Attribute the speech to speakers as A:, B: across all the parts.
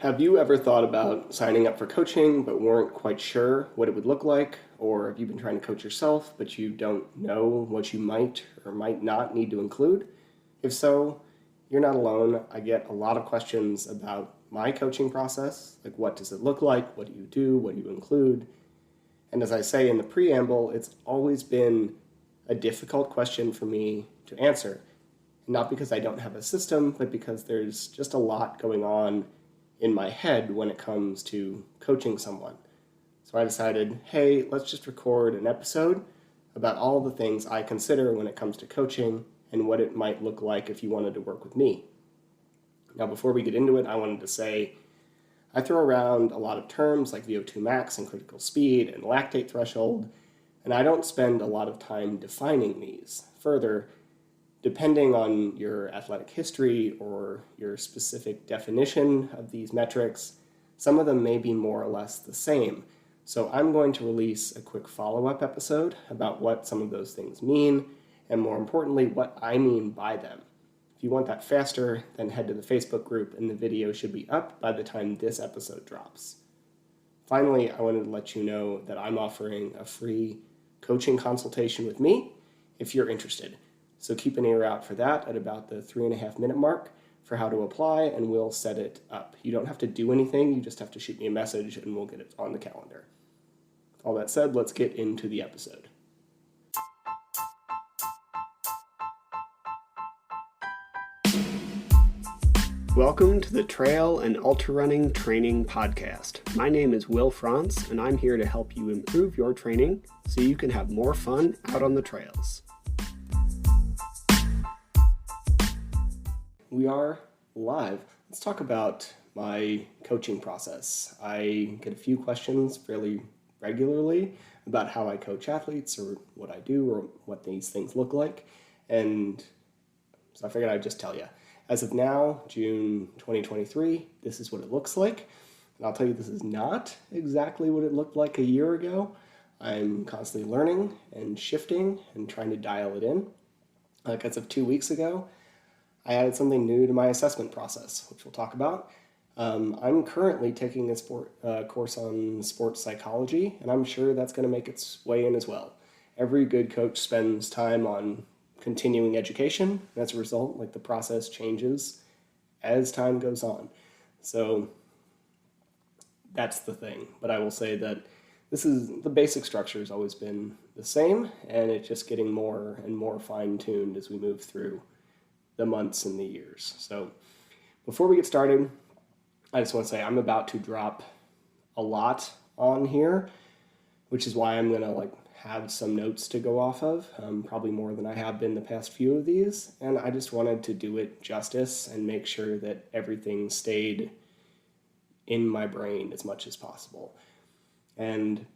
A: Have you ever thought about signing up for coaching but weren't quite sure what it would look like? Or have you been trying to coach yourself but you don't know what you might or might not need to include? If so, you're not alone. I get a lot of questions about my coaching process, like what does it look like, what do you do, what do you include? And as I say in the preamble, it's always been a difficult question for me to answer. Not because I don't have a system, but because there's just a lot going on in my head when it comes to coaching someone. So I decided, hey, let's just record an episode about all the things I consider when it comes to coaching and what it might look like if you wanted to work with me. Now, before we get into it, I wanted to say I throw around a lot of terms like VO2 max and critical speed and lactate threshold, and I don't spend a lot of time defining these. Further, depending on your athletic history or your specific definition of these metrics, some of them may be more or less the same. So I'm going to release a quick follow-up episode about what some of those things mean, and more importantly, what I mean by them. If you want that faster, then head to the Facebook group and the video should be up by the time this episode drops. Finally, I wanted to let you know that I'm offering a free coaching consultation with me if you're interested. So keep an ear out for that at about the 3.5-minute mark for how to apply, and we'll set it up. You don't have to do anything, you just have to shoot me a message and we'll get it on the calendar. All that said, let's get into the episode. Welcome to the Trail and Ultra Running Training Podcast. My name is Will Franz, and I'm here to help you improve your training so you can have more fun out on the trails. We are live. Let's talk about my coaching process. I get a few questions fairly regularly about how I coach athletes or what I do or what these things look like. And so I figured I'd just tell you. As of now, June 2023, this is what it looks like. And I'll tell you, this is not exactly what it looked like a year ago. I'm constantly learning and shifting and trying to dial it in. Like as of 2 weeks ago, I added something new to my assessment process, which we'll talk about. I'm currently taking a course on sports psychology, and I'm sure that's going to make its way in as well. Every good coach spends time on continuing education, and as a result, like the process changes as time goes on. So that's the thing. But I will say that the basic structure has always been the same, and it's just getting more and more fine-tuned as we move through the months and the years. So before we get started, I just want to say I'm about to drop a lot on here, which is why I'm going to have some notes to go off of, probably more than I have been the past few of these, and I just wanted to do it justice and make sure that everything stayed in my brain as much as possible. And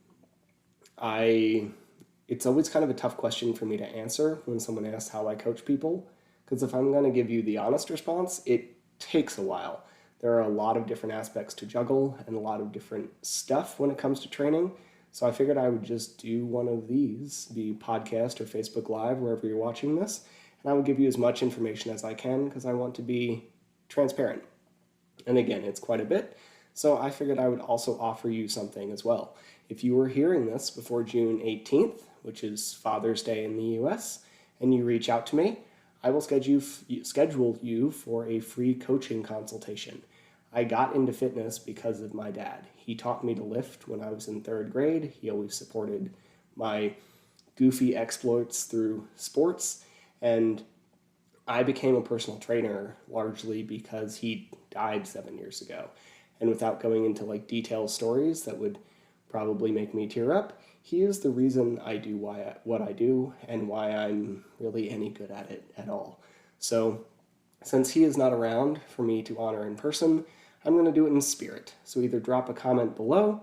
A: it's always kind of a tough question for me to answer when someone asks how I coach people, because if I'm going to give you the honest response, it takes a while. There are a lot of different aspects to juggle and a lot of different stuff when it comes to training. So I figured I would just do one of these, be podcast or Facebook Live, wherever you're watching this, and I will give you as much information as I can because I want to be transparent. And again, it's quite a bit, so I figured I would also offer you something as well. If you were hearing this before June 18th, which is Father's Day in the US, and you reach out to me, I will schedule you for a free coaching consultation. I got into fitness because of my dad. He taught me to lift when I was in 3rd grade. He always supported my goofy exploits through sports, and I became a personal trainer largely because he died 7 years ago. And without going into detailed stories that would probably make me tear up, he is the reason I do what I do and why I'm really any good at it at all. So since he is not around for me to honor in person, I'm going to do it in spirit. So either drop a comment below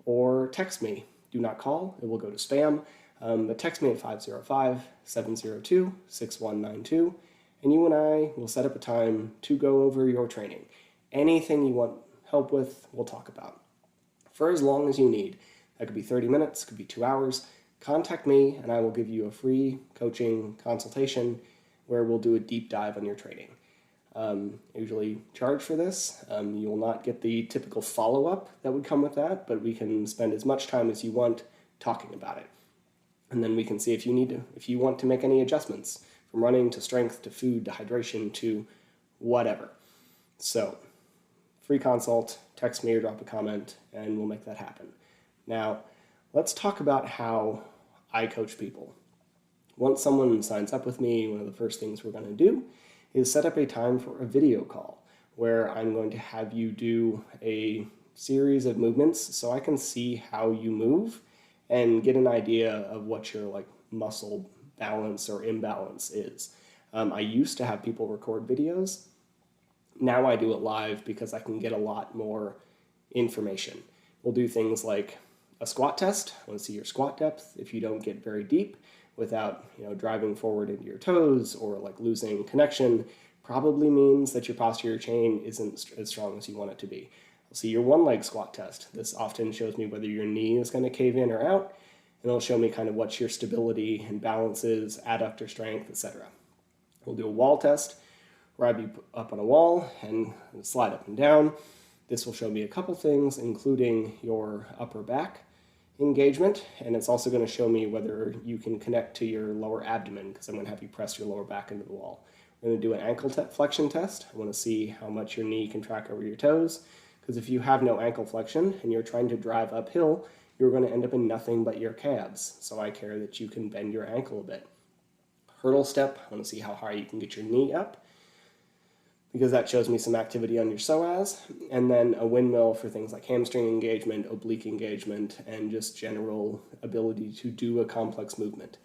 A: or text me. Do not call, it will go to spam. But text me at 505-702-6192, and you and I will set up a time to go over your training. Anything you want help with, we'll talk about. For as long as you need. That could be 30 minutes, could be 2 hours. Contact me and I will give you a free coaching consultation where we'll do a deep dive on your training. Usually charge for this. You will not get the typical follow-up that would come with that, but we can spend as much time as you want talking about it. And then we can see if you want to make any adjustments from running to strength to food to hydration to whatever. So, free consult, text me or drop a comment, and we'll make that happen. Now, let's talk about how I coach people. Once someone signs up with me, one of the first things we're going to do is set up a time for a video call where I'm going to have you do a series of movements so I can see how you move and get an idea of what your muscle balance or imbalance is. I used to have people record videos. Now I do it live because I can get a lot more information. We'll do things like a squat test. I want to see your squat depth. If you don't get very deep without driving forward into your toes or losing connection, probably means that your posterior chain isn't as strong as you want it to be. I'll see your one leg squat test. This often shows me whether your knee is going to cave in or out, and it'll show me kind of what your stability and balance is, adductor strength, etc. We'll do a wall test where I be up on a wall and slide up and down. This will show me a couple things, including your upper back engagement, and it's also going to show me whether you can connect to your lower abdomen, because I'm going to have you press your lower back into the wall. We're going to do an ankle flexion test. I want to see how much your knee can track over your toes, because if you have no ankle flexion and you're trying to drive uphill, you're going to end up in nothing but your calves. So I care that you can bend your ankle a bit. Hurdle step, I want to see how high you can get your knee up, because that shows me some activity on your psoas. And then a windmill for things like hamstring engagement, oblique engagement, and just general ability to do a complex movement.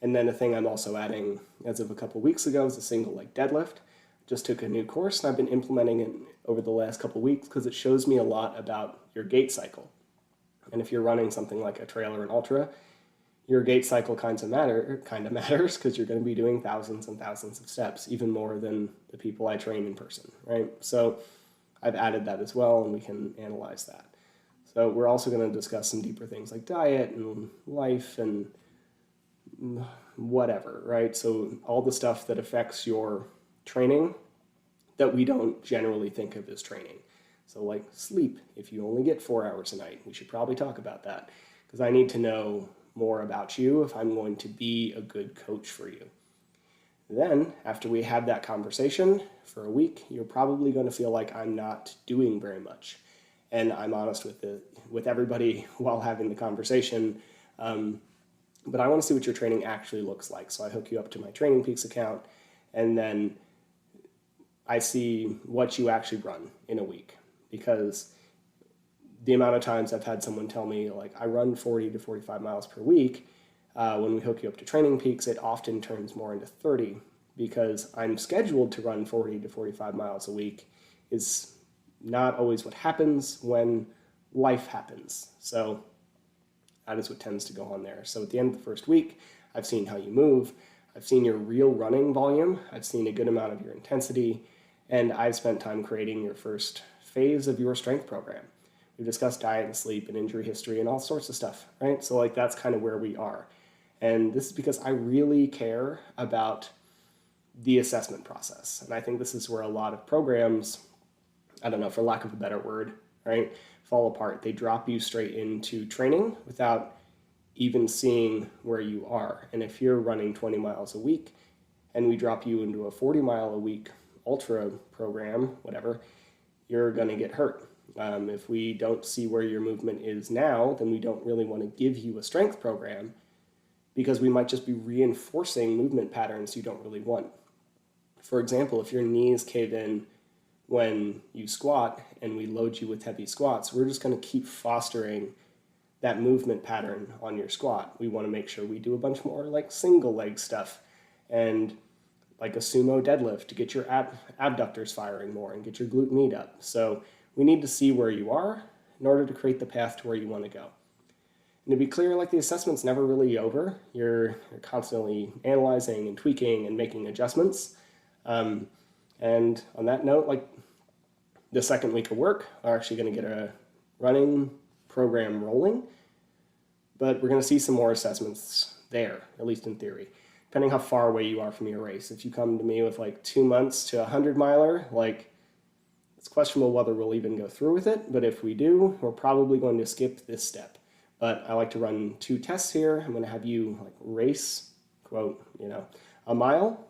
A: And then a thing I'm also adding as of a couple weeks ago is a single leg deadlift. Just took a new course and I've been implementing it over the last couple weeks because it shows me a lot about your gait cycle. And if you're running something like a trail or an ultra, your gait cycle kind of matters because you're going to be doing thousands and thousands of steps, even more than the people I train in person, right? So I've added that as well, and we can analyze that. So we're also going to discuss some deeper things like diet and life and whatever, right? So all the stuff that affects your training that we don't generally think of as training. So like sleep, if you only get 4 hours a night, we should probably talk about that, because I need to know more about you if I'm going to be a good coach for you. Then, after we have that conversation for a week, you're probably going to feel like I'm not doing very much. And I'm honest with everybody while having the conversation. But I want to see what your training actually looks like. So I hook you up to my Training Peaks account, and then I see what you actually run in a week. Because the amount of times I've had someone tell me, I run 40 to 45 miles per week, when we hook you up to Training Peaks, it often turns more into 30, because I'm scheduled to run 40 to 45 miles a week is not always what happens when life happens. So that is what tends to go on there. So at the end of the first week, I've seen how you move, I've seen your real running volume, I've seen a good amount of your intensity, and I've spent time creating your first phase of your strength program. We've discussed diet and sleep and injury history and all sorts of stuff, right? So that's kind of where we are. And this is because I really care about the assessment process. And I think this is where a lot of programs, I don't know, for lack of a better word, right, fall apart. They drop you straight into training without even seeing where you are. And if you're running 20 miles a week and we drop you into a 40-mile-a-week ultra program, whatever, you're going to get hurt. If we don't see where your movement is now, then we don't really want to give you a strength program, because we might just be reinforcing movement patterns you don't really want. For example, if your knees cave in when you squat and we load you with heavy squats, we're just going to keep fostering that movement pattern on your squat. We want to make sure we do a bunch more single leg stuff and like a sumo deadlift to get your abductors firing more and get your glute med up. So we need to see where you are in order to create the path to where you want to go. And to be clear, the assessment's never really over. You're constantly analyzing and tweaking and making adjustments. And on that note, the second week of work, we're actually going to get a running program rolling, but we're going to see some more assessments there, at least in theory. depending how far away you are from your race. If you come to me with like 2 months to a 100-miler, like it's questionable whether we'll even go through with it, but if we do, we're probably going to skip this step. But I like to run 2 tests here. I'm going to have you like race, quote, a mile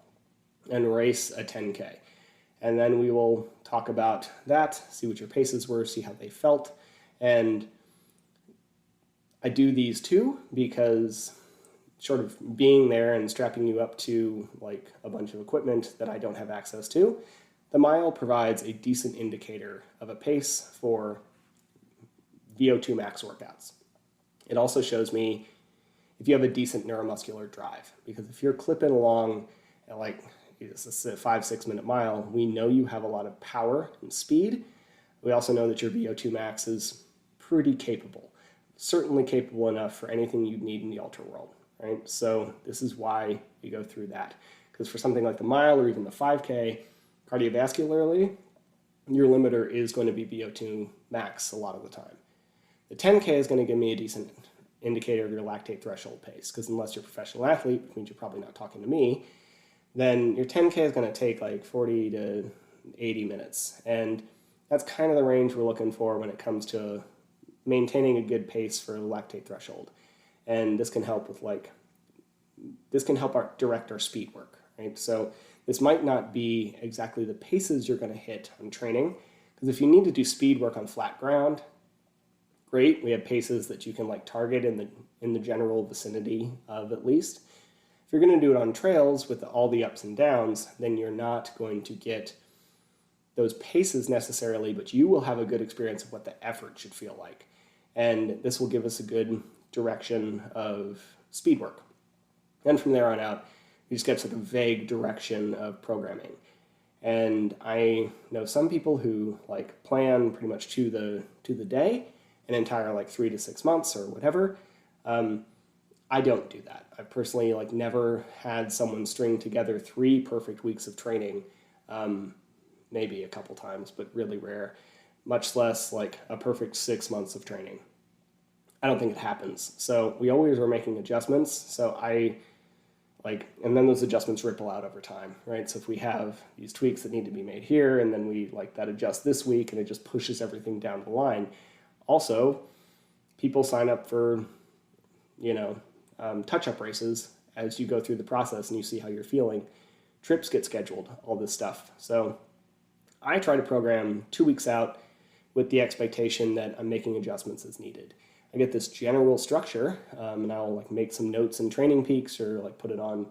A: and race a 10K. And then we will talk about that, see what your paces were, see how they felt. And I do these too because short of being there and strapping you up to like a bunch of equipment that I don't have access to, the mile provides a decent indicator of a pace for VO2 max workouts. It also shows me if you have a decent neuromuscular drive, because if you're clipping along at like this is a 5-6 minute mile, we know you have a lot of power and speed. We also know that your VO2 max is pretty capable, certainly capable enough for anything you'd need in the ultra world, right? So this is why we go through that, because for something like the mile or even the 5K, cardiovascularly, your limiter is going to be VO2 max a lot of the time. The 10K is going to give me a decent indicator of your lactate threshold pace, because unless you're a professional athlete, which means you're probably not talking to me, then your 10K is going to take like 40 to 80 minutes. And that's kind of the range we're looking for when it comes to maintaining a good pace for the lactate threshold. And this can help with direct our speed work, right? So this might not be exactly the paces you're going to hit on training, because if you need to do speed work on flat ground, great. We have paces that you can like target in the general vicinity of at least. If you're going to do it on trails with all the ups and downs, then you're not going to get those paces necessarily, but you will have a good experience of what the effort should feel like. And this will give us a good direction of speed work. And from there on out, you just get like a vague direction of programming. And I know some people who like plan pretty much to the day, an entire like 3 to 6 months or whatever. I don't do that. I've personally like never had someone string together 3 perfect weeks of training, maybe a couple times, but really rare, much less like a perfect 6 months of training. I don't think it happens. So we always are making adjustments. So and then those adjustments ripple out over time, right? So if we have these tweaks that need to be made here, and then we like that adjust this week, and it just pushes everything down the line. Also, people sign up for, touch-up races as you go through the process and you see how you're feeling. Trips get scheduled, all this stuff. So I try to program 2 weeks out with the expectation that I'm making adjustments as needed. I get this general structure, and I'll like make some notes in Training Peaks or like put it on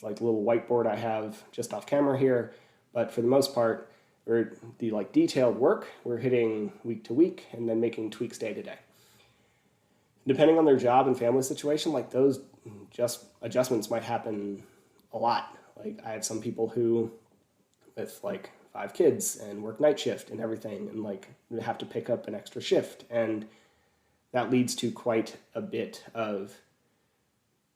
A: like a little whiteboard I have just off camera here. But for the most part, the like detailed work, we're hitting week to week and then making tweaks day to day. Depending on their job and family situation, like those adjustments might happen a lot. Like I have some people who with like 5 kids and work night shift and everything, and like they have to pick up an extra shift, and that leads to quite a bit of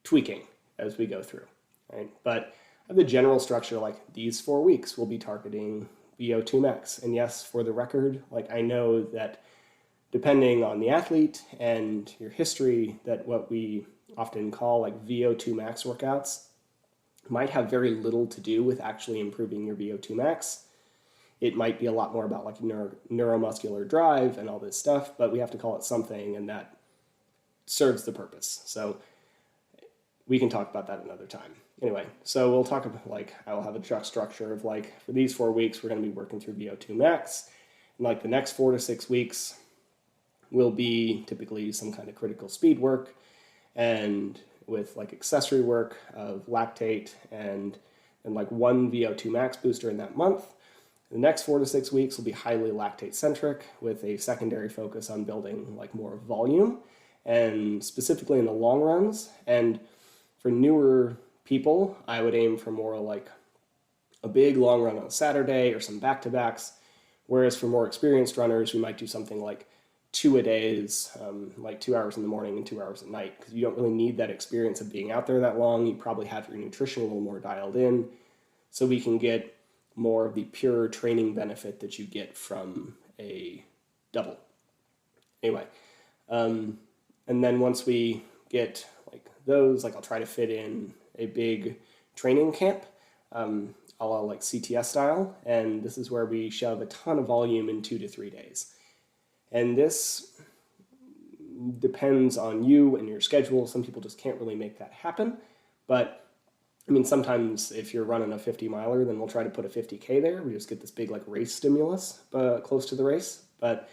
A: tweaking as we go through, right? But the general structure, like these 4 weeks, we'll be targeting VO2 max. And yes, for the record, like I know that depending on the athlete and your history, that what we often call like VO2 max workouts might have very little to do with actually improving your VO2 max. It might be a lot more about like neuromuscular drive and all this stuff, but we have to call it something, and that serves the purpose. So we can talk about that another time. Anyway, so we'll talk about like, I will have a structure of like, for these 4 weeks, we're going to be working through VO2 max. And like the next 4 to 6 weeks will be typically some kind of critical speed work, and with like accessory work of lactate and like 1 VO2 max booster in that month. The next 4 to 6 weeks will be highly lactate centric with a secondary focus on building like more volume, and specifically in the long runs. And for newer people, I would aim for more like a big long run on a Saturday or some back-to-backs. Whereas for more experienced runners, we might do something like 2 a days, like 2 hours in the morning and 2 hours at night, because you don't really need that experience of being out there that long. You probably have your nutrition a little more dialed in, so we can get more of the pure training benefit that you get from a double. Anyway, and then once we get like those, like I'll try to fit in a big training camp, a la like CTS style, and this is where we shove a ton of volume in 2 to 3 days. And this depends on you and your schedule. Some people just can't really make that happen, but I mean, sometimes if you're running a 50 miler, then we'll try to put a 50K there. We just get this big like race stimulus close to the race, but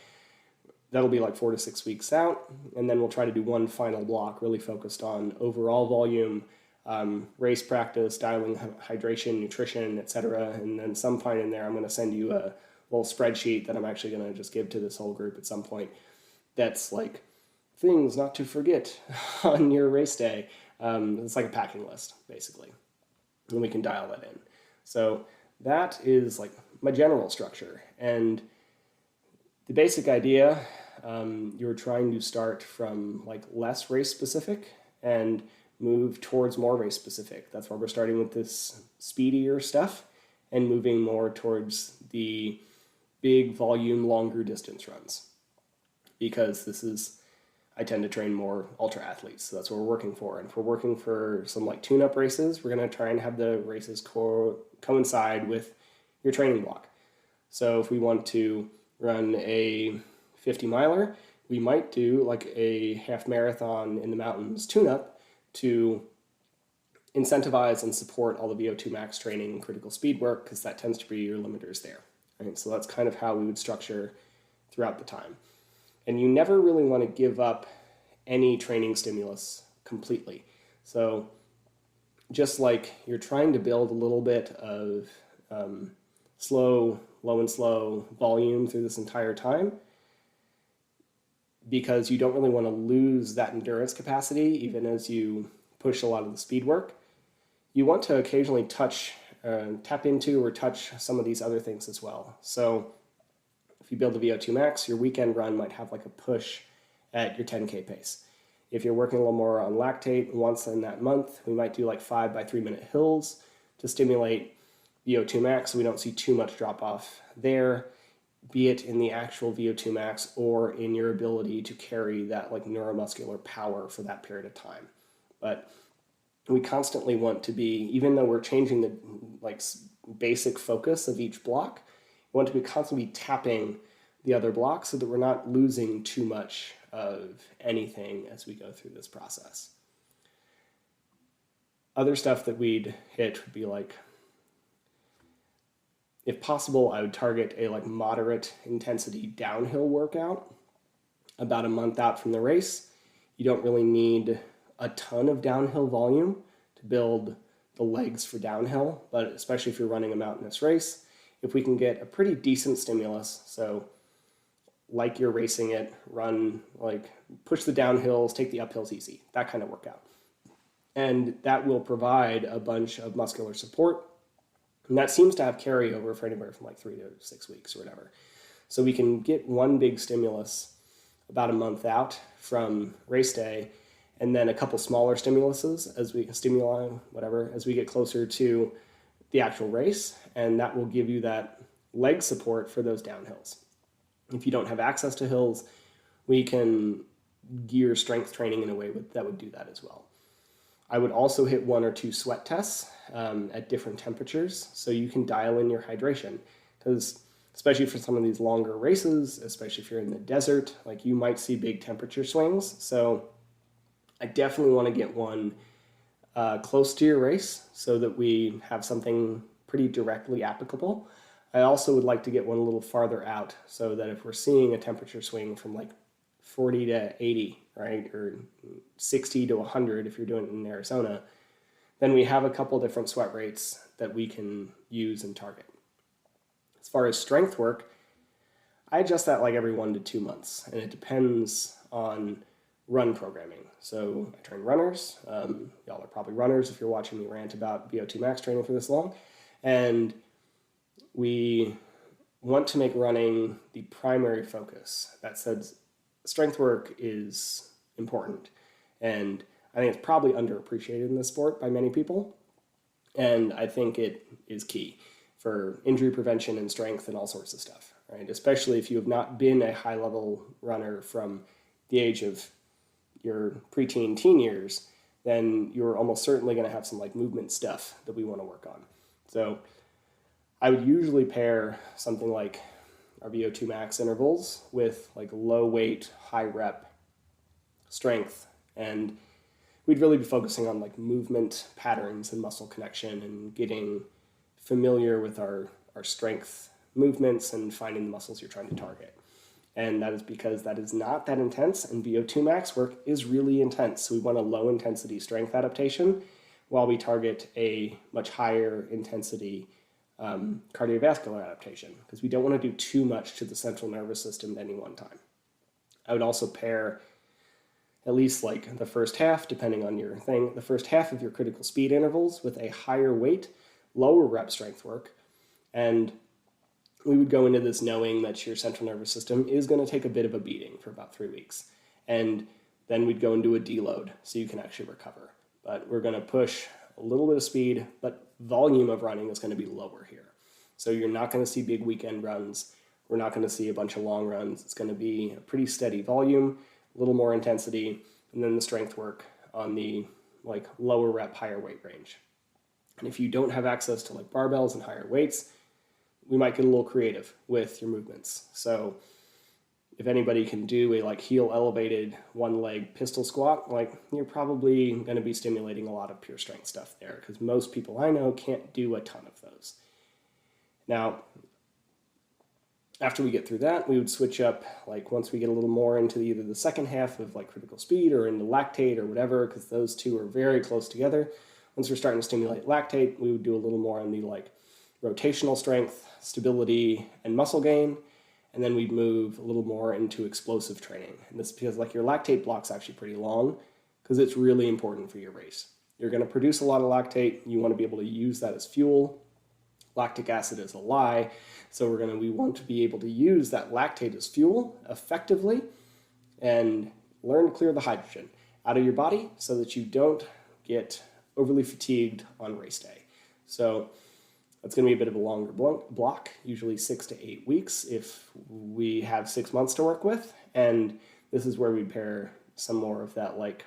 A: that'll be like 4 to 6 weeks out. And then we'll try to do one final block really focused on overall volume, race practice, dialing hydration, nutrition, etc. And then some point in there, I'm going to send you a little spreadsheet that I'm actually going to just give to this whole group at some point. That's like things not to forget on your race day. It's like a packing list, basically, and we can dial that in. So that is like my general structure. And the basic idea, you're trying to start from like less race specific and move towards more race specific. That's why we're starting with this speedier stuff and moving more towards the big volume, longer distance runs. Because this is, I tend to train more ultra athletes, so that's what we're working for. And if we're working for some like tune-up races, we're going to try and have the races coincide with your training block. So if we want to run a 50 miler, we might do like a half marathon in the mountains tune-up to incentivize and support all the VO2 max training and critical speed work, because that tends to be your limiters there. Right? So that's kind of how we would structure throughout the time. And you never really want to give up any training stimulus completely. So just like you're trying to build a little bit of low and slow volume through this entire time, because you don't really want to lose that endurance capacity even as you push a lot of the speed work, you want to occasionally tap into or touch some of these other things as well. So if you build a VO2 max, your weekend run might have like a push at your 10K pace. If you're working a little more on lactate once in that month, we might do like 5 by 3 minute hills to stimulate VO2 max so we don't see too much drop off there, be it in the actual VO2 max or in your ability to carry that like neuromuscular power for that period of time. But we constantly want to be, even though we're changing the like basic focus of each block, we want to be constantly tapping the other blocks so that we're not losing too much of anything as we go through this process. Other stuff that we'd hit would be like, if possible, I would target a like moderate intensity downhill workout about a month out from the race. You don't really need a ton of downhill volume to build the legs for downhill, but especially if you're running a mountainous race, if we can get a pretty decent stimulus, so like you're racing it, run, like push the downhills, take the uphills easy, that kind of workout. And that will provide a bunch of muscular support. And that seems to have carryover for anywhere from like 3 to 6 weeks or whatever. So we can get one big stimulus about a month out from race day, and then a couple smaller stimuluses as we get closer to the actual race, and that will give you that leg support for those downhills. If you don't have access to hills, we can gear strength training in a way that would do that as well. I would also hit 1 or 2 sweat tests at different temperatures so you can dial in your hydration, because especially for some of these longer races, especially if you're in the desert, like you might see big temperature swings. So I definitely want to get one close to your race so that we have something pretty directly applicable. I also would like to get one a little farther out so that if we're seeing a temperature swing from like 40 to 80, right, or 60 to 100 if you're doing it in Arizona, then we have a couple different sweat rates that we can use and target. As far as strength work, I adjust that like every 1 to 2 months, and it depends on run programming. So I train runners. Y'all are probably runners if you're watching me rant about VO2 max training for this long. And we want to make running the primary focus. That said, strength work is important. And I think it's probably underappreciated in this sport by many people. And I think it is key for injury prevention and strength and all sorts of stuff, right? Especially if you have not been a high-level runner from the age of your preteen, teen years, then you're almost certainly going to have some like movement stuff that we want to work on. So I would usually pair something like our VO2 max intervals with like low weight, high rep strength. And we'd really be focusing on like movement patterns and muscle connection and getting familiar with our strength movements and finding the muscles you're trying to target. And that is because that is not that intense, and VO2 max work is really intense. So we want a low intensity strength adaptation while we target a much higher intensity cardiovascular adaptation, because we don't want to do too much to the central nervous system at any one time. I would also pair at least like the first half, depending on your thing, the first half of your critical speed intervals with a higher weight, lower rep strength work. And we would go into this knowing that your central nervous system is going to take a bit of a beating for about 3 weeks. And then we'd go into a deload so you can actually recover. But we're going to push a little bit of speed, but volume of running is going to be lower here. So you're not going to see big weekend runs. We're not going to see a bunch of long runs. It's going to be a pretty steady volume, a little more intensity, and then the strength work on the like lower rep, higher weight range. And if you don't have access to like barbells and higher weights, we might get a little creative with your movements. So if anybody can do a like heel elevated one leg pistol squat, like you're probably going to be stimulating a lot of pure strength stuff there, because most people I know can't do a ton of those. Now, after we get through that, we would switch up, like once we get a little more into either the second half of like critical speed or into lactate or whatever, because those two are very close together. Once we're starting to stimulate lactate, we would do a little more on the like rotational strength, stability, and muscle gain. And then we'd move a little more into explosive training. And this is because like your lactate block's actually pretty long, because it's really important for your race. You're going to produce a lot of lactate. You want to be able to use that as fuel. Lactic acid is a lie. So we want to be able to use that lactate as fuel effectively and learn to clear the hydrogen out of your body so that you don't get overly fatigued on race day. So that's going to be a bit of a longer block, usually 6 to 8 weeks if we have 6 months to work with. And this is where we pair some more of that like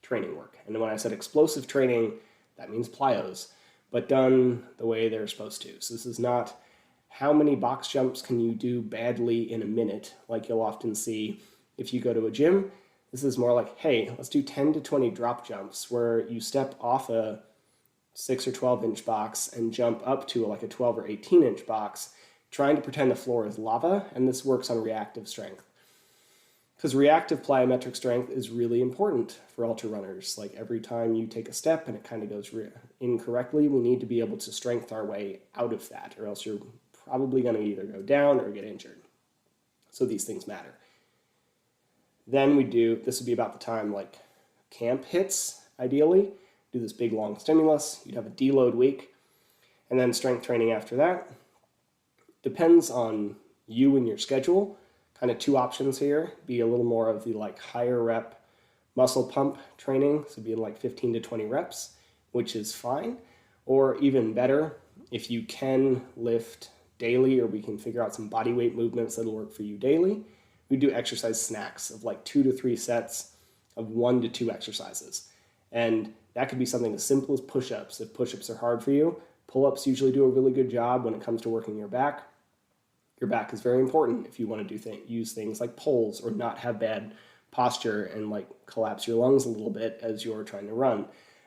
A: training work. And when I said explosive training, that means plyos, but done the way they're supposed to. So this is not how many box jumps can you do badly in a minute, like you'll often see if you go to a gym. This is more like, hey, let's do 10 to 20 drop jumps where you step off a 6 or 12 inch box and jump up to like a 12 or 18 inch box, trying to pretend the floor is lava. And this works on reactive strength, because reactive plyometric strength is really important for ultra runners. Like every time you take a step and it kind of goes incorrectly, we need to be able to strength our way out of that, or else you're probably going to either go down or get injured. So these things matter. Then this would be about the time like camp hits, ideally. Do this big long stimulus. You'd have a deload week, and then strength training after that. Depends on you and your schedule. Kind of two options here. Be a little more of the like higher rep muscle pump training, so be like 15 to 20 reps, which is fine. Or even better, if you can lift daily, or we can figure out some body weight movements that'll work for you daily, we do exercise snacks of like 2 to 3 sets of 1 to 2 exercises. And that could be something as simple as push-ups. If push-ups are hard for you, pull-ups usually do a really good job when it comes to working your back. Your back is very important if you want to use things like poles, or not have bad posture and like collapse your lungs a little bit as you're trying to run.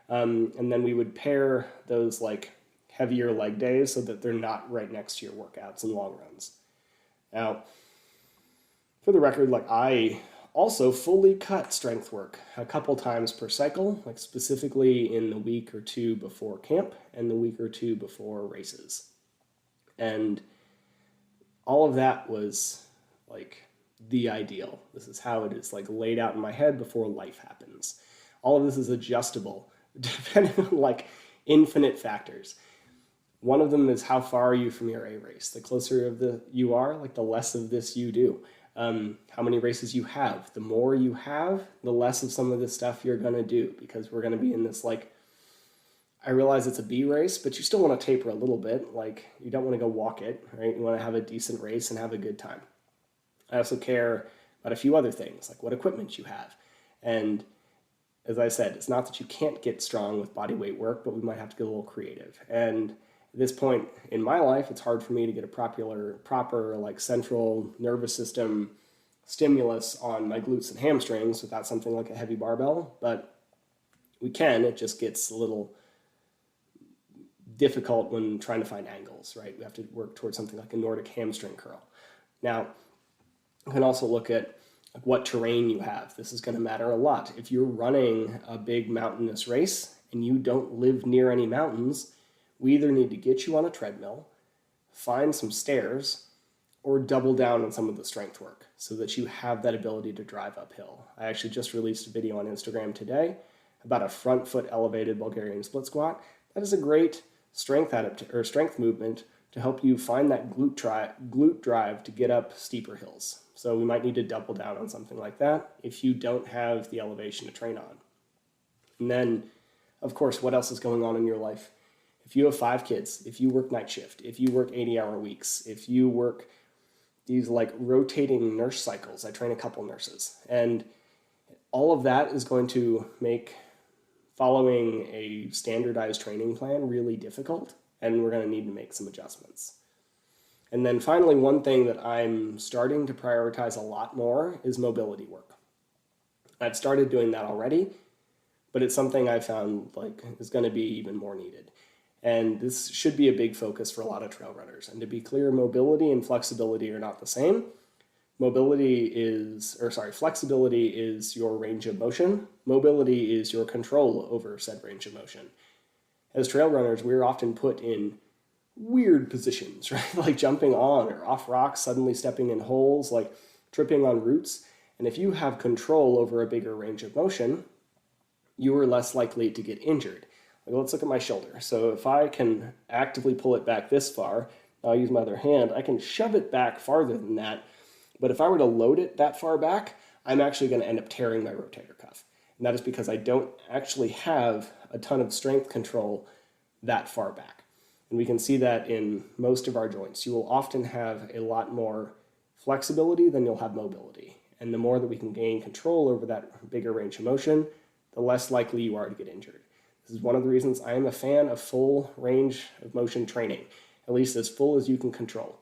A: And then we would pair those like heavier leg days so that they're not right next to your workouts and long runs. Now, for the record, like I also fully cut strength work a couple times per cycle, like specifically in the week or two before camp and the week or two before races. And all of that was like the ideal. This is how it is like laid out in my head before life happens. All of this is adjustable depending on like infinite factors. One of them is how far are you from your A race? The closer you are, like the less of this you do. How many races you have. The more you have, the less of some of this stuff you're going to do, because we're going to be in this like, I realize it's a B race, but you still want to taper a little bit. Like you don't want to go walk it, right? You want to have a decent race and have a good time. I also care about a few other things, like what equipment you have. And as I said, it's not that you can't get strong with body weight work, but we might have to get a little creative. And at this point in my life, it's hard for me to get a proper like central nervous system stimulus on my glutes and hamstrings without something like a heavy barbell, but we can. It just gets a little difficult when trying to find angles, right? We have to work towards something like a Nordic hamstring curl. Now, you can also look at what terrain you have. This is going to matter a lot. If you're running a big mountainous race and you don't live near any mountains, we either need to get you on a treadmill, find some stairs, or double down on some of the strength work so that you have that ability to drive uphill. I actually just released a video on Instagram today about a front foot elevated Bulgarian split squat. That is a great strength movement to help you find that glute drive to get up steeper hills. So we might need to double down on something like that if you don't have the elevation to train on. And then, of course, what else is going on in your life? If you have 5 kids, if you work night shift, if you work 80-hour weeks, if you work these like rotating nurse cycles, I train a couple nurses, and all of that is going to make following a standardized training plan really difficult, and we're going to need to make some adjustments. And then finally, one thing that I'm starting to prioritize a lot more is mobility work. I've started doing that already, but it's something I found like is going to be even more needed. And this should be a big focus for a lot of trail runners. And to be clear, mobility and flexibility are not the same. Flexibility is your range of motion. Mobility is your control over said range of motion. As trail runners, we're often put in weird positions, right? Like jumping on or off rocks, suddenly stepping in holes, like tripping on roots. And if you have control over a bigger range of motion, you are less likely to get injured. Like, let's look at my shoulder. So if I can actively pull it back this far, I'll use my other hand, I can shove it back farther than that. But if I were to load it that far back, I'm actually going to end up tearing my rotator cuff. And that is because I don't actually have a ton of strength control that far back. And we can see that in most of our joints. You will often have a lot more flexibility than you'll have mobility. And the more that we can gain control over that bigger range of motion, the less likely you are to get injured. This is one of the reasons I am a fan of full range of motion training, at least as full as you can control.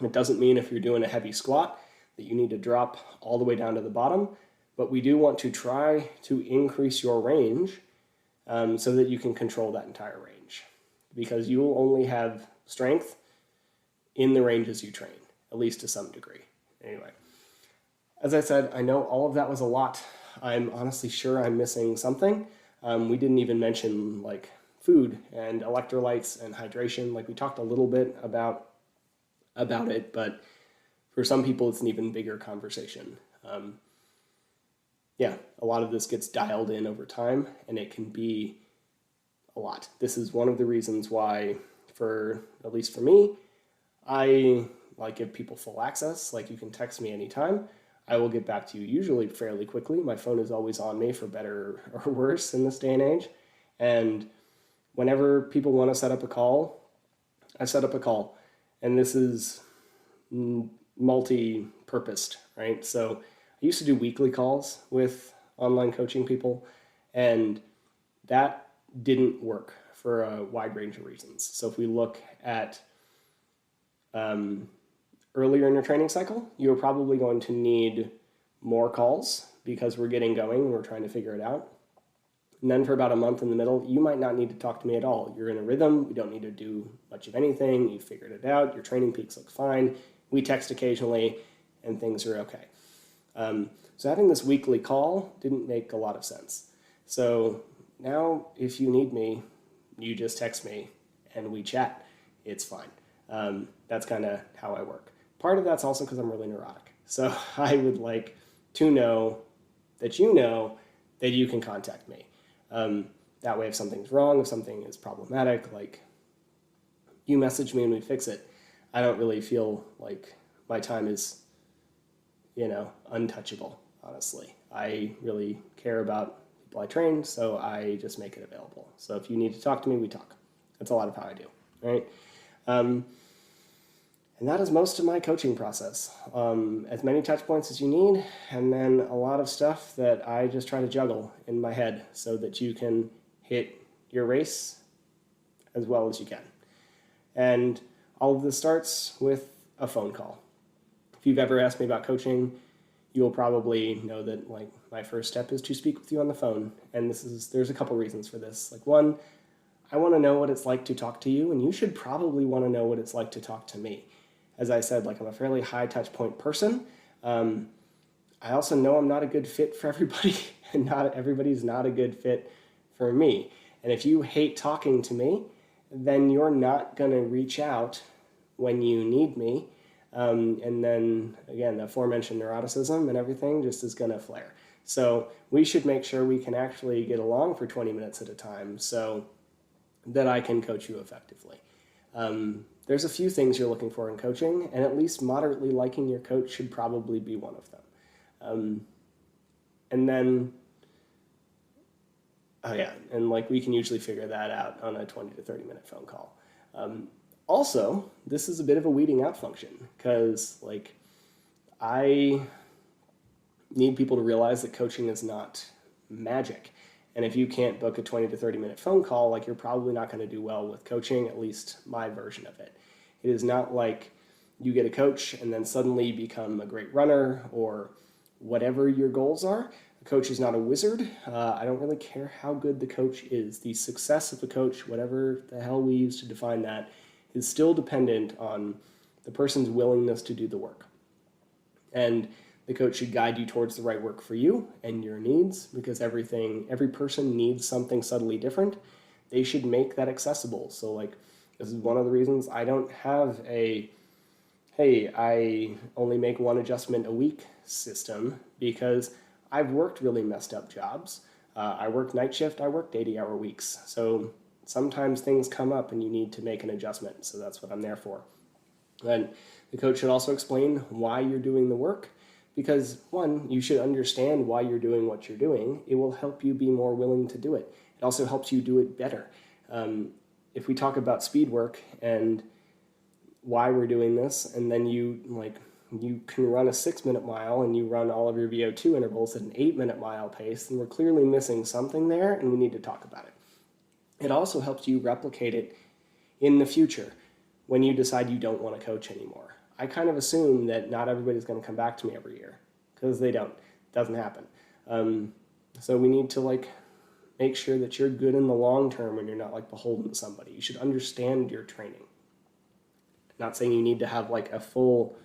A: It doesn't mean if you're doing a heavy squat that you need to drop all the way down to the bottom, but we do want to try to increase your range so that you can control that entire range, because you will only have strength in the ranges you train, at least to some degree. Anyway, as I said, I know all of that was a lot. I'm honestly sure I'm missing something. We didn't even mention like food and electrolytes and hydration. Like we talked a little bit about it, but for some people it's an even bigger conversation. A lot of this gets dialed in over time, and it can be a lot. This is one of the reasons why, at least for me, I like give people full access. Like you can text me anytime. I will get back to you usually fairly quickly. My phone is always on me, for better or worse in this day and age. And whenever people want to set up a call, I set up a call. And this is multi-purposed, right? So I used to do weekly calls with online coaching people, and that didn't work for a wide range of reasons. So if we look at earlier in your training cycle, you're probably going to need more calls because we're getting going and we're trying to figure it out. And then for about a month in the middle, you might not need to talk to me at all. You're in a rhythm. We don't need to do much of anything. You figured it out. Your training peaks look fine. We text occasionally and things are okay. So having this weekly call didn't make a lot of sense. So now if you need me, you just text me and we chat. It's fine. That's kind of how I work. Part of that's also because I'm really neurotic. So I would like to know that you can contact me. That way if something's wrong, if something is problematic, like you message me and we fix it. I don't really feel like my time is, untouchable, honestly. I really care about people I train, so I just make it available. So if you need to talk to me, we talk. That's a lot of how I do, right? And that is most of my coaching process. As many touch points as you need, and then a lot of stuff that I just try to juggle in my head so that you can hit your race as well as you can. And all of this starts with a phone call. If you've ever asked me about coaching, you'll probably know that like my first step is to speak with you on the phone. And there's a couple reasons for this. Like one, I want to know what it's like to talk to you, and you should probably want to know what it's like to talk to me. As I said, like I'm a fairly high touch point person. I also know I'm not a good fit for everybody, and not everybody's not a good fit for me. And if you hate talking to me, then you're not going to reach out when you need me. And then again, the aforementioned neuroticism and everything just is going to flare. So we should make sure we can actually get along for 20 minutes at a time so that I can coach you effectively. There's a few things you're looking for in coaching, and at least moderately liking your coach should probably be one of them. And then, and like we can usually figure that out on a 20 to 30 minute phone call. Also, this is a bit of a weeding out function because like I need people to realize that coaching is not magic. And if you can't book a 20 to 30 minute phone call, like you're probably not going to do well with coaching, at least my version of it. It is not like you get a coach and then suddenly you become a great runner or whatever your goals are. A coach is not a wizard. I don't really care how good the coach is. The success of a coach, whatever the hell we use to define that, is still dependent on the person's willingness to do the work. And the coach should guide you towards the right work for you and your needs, because every person needs something subtly different. They should make that accessible. So like, this is one of the reasons I don't have hey, I only make one adjustment a week system, because I've worked really messed up jobs. I work night shift, I worked 80-hour weeks. So sometimes things come up and you need to make an adjustment. So that's what I'm there for. And the coach should also explain why you're doing the work, because one, you should understand why you're doing what you're doing. It will help you be more willing to do it. It also helps you do it better. If we talk about speed work and why we're doing this, and then you can run a 6-minute mile and you run all of your VO2 intervals at an 8-minute mile pace, then we're clearly missing something there and we need to talk about it. It also helps you replicate it in the future when you decide you don't want to coach anymore. I kind of assume that not everybody's going to come back to me every year, because they don't. It doesn't happen. So we need to like make sure that you're good in the long term and you're not like beholden to somebody. You should understand your training. Not saying you need to have like a full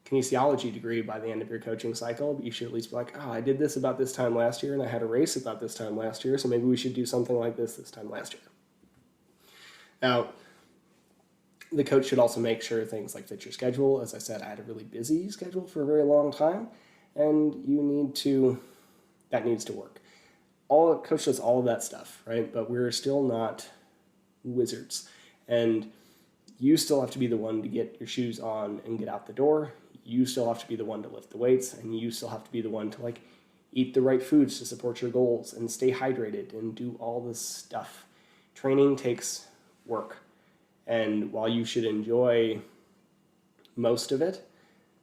A: kinesiology degree by the end of your coaching cycle, but you should at least be like, oh, I did this about this time last year and I had a race about this time last year, so maybe we should do something like this time last year. Now, the coach should also make sure things like fit your schedule. As I said, I had a really busy schedule for a very long time, and that needs to work. Coach does all of that stuff, right? But we're still not wizards. And you still have to be the one to get your shoes on and get out the door. You still have to be the one to lift the weights, and you still have to be the one to like eat the right foods to support your goals and stay hydrated and do all this stuff. Training takes work. And while you should enjoy most of it,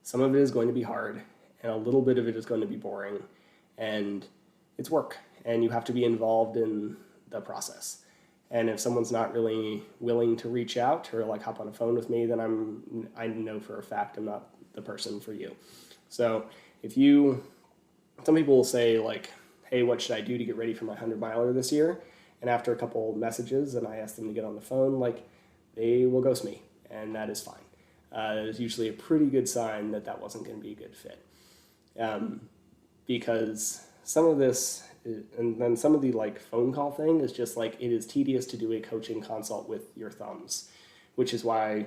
A: some of it is going to be hard, and a little bit of it is going to be boring, and it's work, and you have to be involved in the process. And if someone's not really willing to reach out or like hop on a phone with me, then I know for a fact I'm not the person for you. So some people will say like, hey, what should I do to get ready for my 100-miler this year? And after a couple messages and I ask them to get on the phone, like, they will ghost me, and that is fine. It's usually a pretty good sign that wasn't going to be a good fit. Because some of this, and then some of the like phone call thing is just like, it is tedious to do a coaching consult with your thumbs, which is why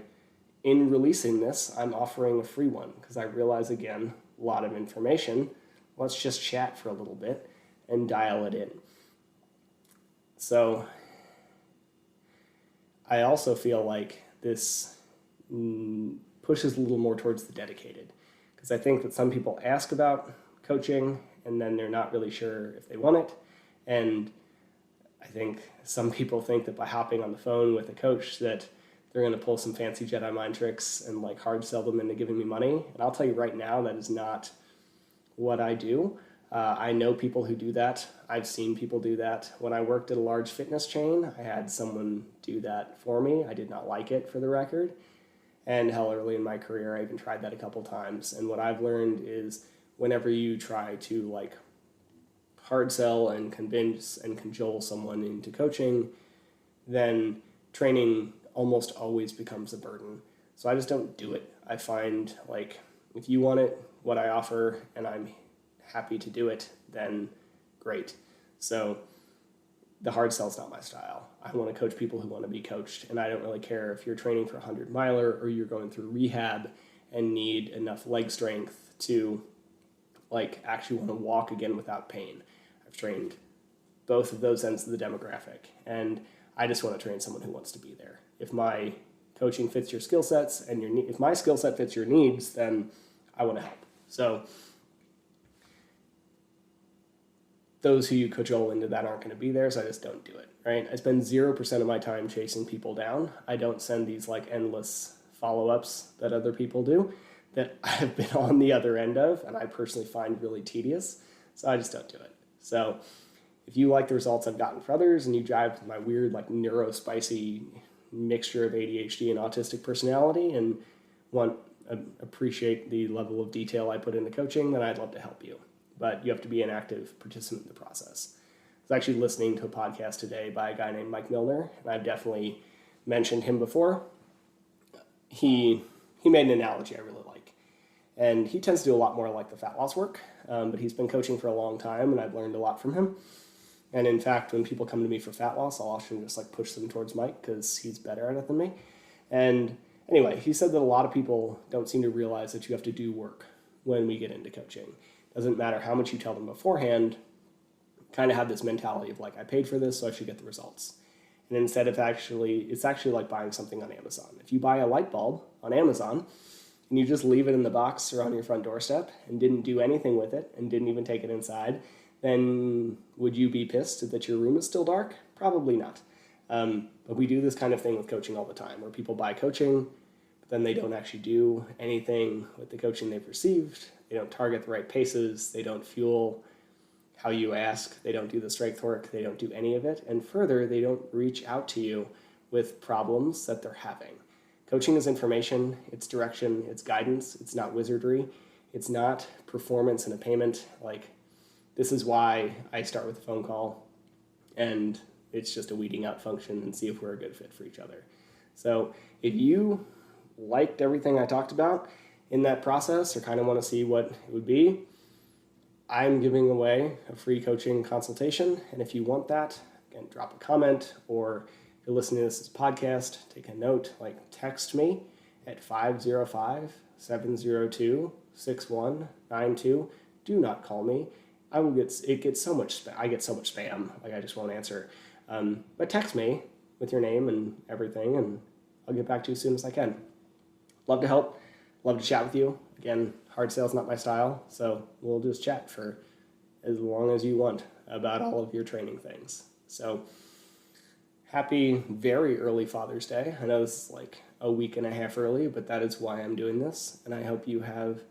A: in releasing this, I'm offering a free one, because I realize, again, a lot of information. Let's just chat for a little bit and dial it in. So I also feel like this pushes a little more towards the dedicated, because I think that some people ask about coaching and then they're not really sure if they want it. And I think some people think that by hopping on the phone with a coach that they're going to pull some fancy Jedi mind tricks and like hard sell them into giving me money. And I'll tell you right now, that is not what I do. I know people who do that. I've seen people do that. When I worked at a large fitness chain, I had someone do that for me. I did not like it, for the record. And hell, early in my career, I even tried that a couple times. And what I've learned is whenever you try to like hard sell and convince and cajole someone into coaching, then training almost always becomes a burden. So I just don't do it. I find like if you want it, what I offer, and I'm happy to do it, then great. So the hard sell's not my style. I want to coach people who want to be coached, and I don't really care if you're training for a 100-miler or you're going through rehab and need enough leg strength to like actually want to walk again without pain. I've trained both of those ends of the demographic, and I just want to train someone who wants to be there. If my coaching fits your skill sets and if my skill set fits your needs, then I want to help. So those who you cajole into that aren't going to be there, so I just don't do it, right? I spend 0% of my time chasing people down. I don't send these like endless follow-ups that other people do that I've been on the other end of, and I personally find really tedious, so I just don't do it. So if you like the results I've gotten for others and you jive with my weird like neurospicy mixture of ADHD and autistic personality and appreciate the level of detail I put into coaching, then I'd love to help you. But you have to be an active participant in the process. I was actually listening to a podcast today by a guy named Mike Milner, and I've definitely mentioned him before. He made an analogy I really like. And he tends to do a lot more like the fat loss work, but he's been coaching for a long time, and I've learned a lot from him. And in fact, when people come to me for fat loss, I'll often just like push them towards Mike because he's better at it than me. And anyway, he said that a lot of people don't seem to realize that you have to do work when we get into coaching. Doesn't matter how much you tell them beforehand, kind of have this mentality of like, I paid for this, so I should get the results. And instead of it's actually like buying something on Amazon. If you buy a light bulb on Amazon and you just leave it in the box or on your front doorstep and didn't do anything with it and didn't even take it inside, then would you be pissed that your room is still dark? Probably not. But we do this kind of thing with coaching all the time, where people buy coaching, but then they don't actually do anything with the coaching they've received. They don't target the right paces. They don't fuel how you ask. They don't do the strength work. They don't do any of it. And further, they don't reach out to you with problems that they're having. Coaching is information. It's direction. It's guidance. It's not wizardry. It's not performance and a payment. Like, this is why I start with a phone call, and it's just a weeding out function and see if we're a good fit for each other. So if you liked everything I talked about in that process or kind of want to see what it would be, I'm giving away a free coaching consultation. And if you want that, again, drop a comment, or if you're listening to this as a podcast, take a note, like text me at 505-702-6192. Do not call me. I get so much spam, like I just won't answer. But text me with your name and everything, and I'll get back to you as soon as I can. Love to help. Love to chat with you. Again, hard sales not my style, so we'll just chat for as long as you want about all of your training things. So happy very early Father's Day. I know this is like a week and a half early, but that is why I'm doing this, and I hope you have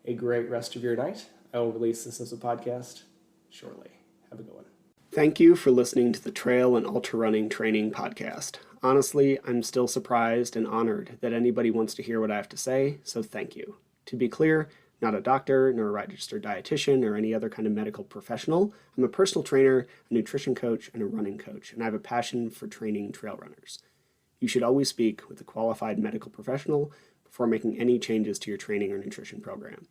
A: a great rest of your night. I will release this as a podcast shortly. Have a good one. Thank you for listening to the Trail and Ultra Running Training Podcast. Honestly, I'm still surprised and honored that anybody wants to hear what I have to say, so thank you. To be clear, not a doctor, nor a registered dietitian, or any other kind of medical professional. I'm a personal trainer, a nutrition coach, and a running coach, and I have a passion for training trail runners. You should always speak with a qualified medical professional before making any changes to your training or nutrition program.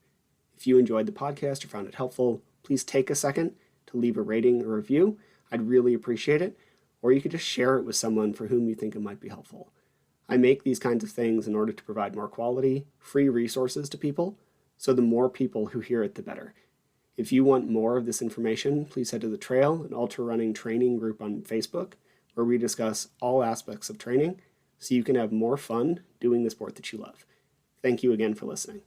A: If you enjoyed the podcast or found it helpful, please take a second to leave a rating or review. I'd really appreciate it. Or you could just share it with someone for whom you think it might be helpful. I make these kinds of things in order to provide more quality, free resources to people, so the more people who hear it, the better. If you want more of this information, please head to the Trail and Ultra Running Training group on Facebook, where we discuss all aspects of training, so you can have more fun doing the sport that you love. Thank you again for listening.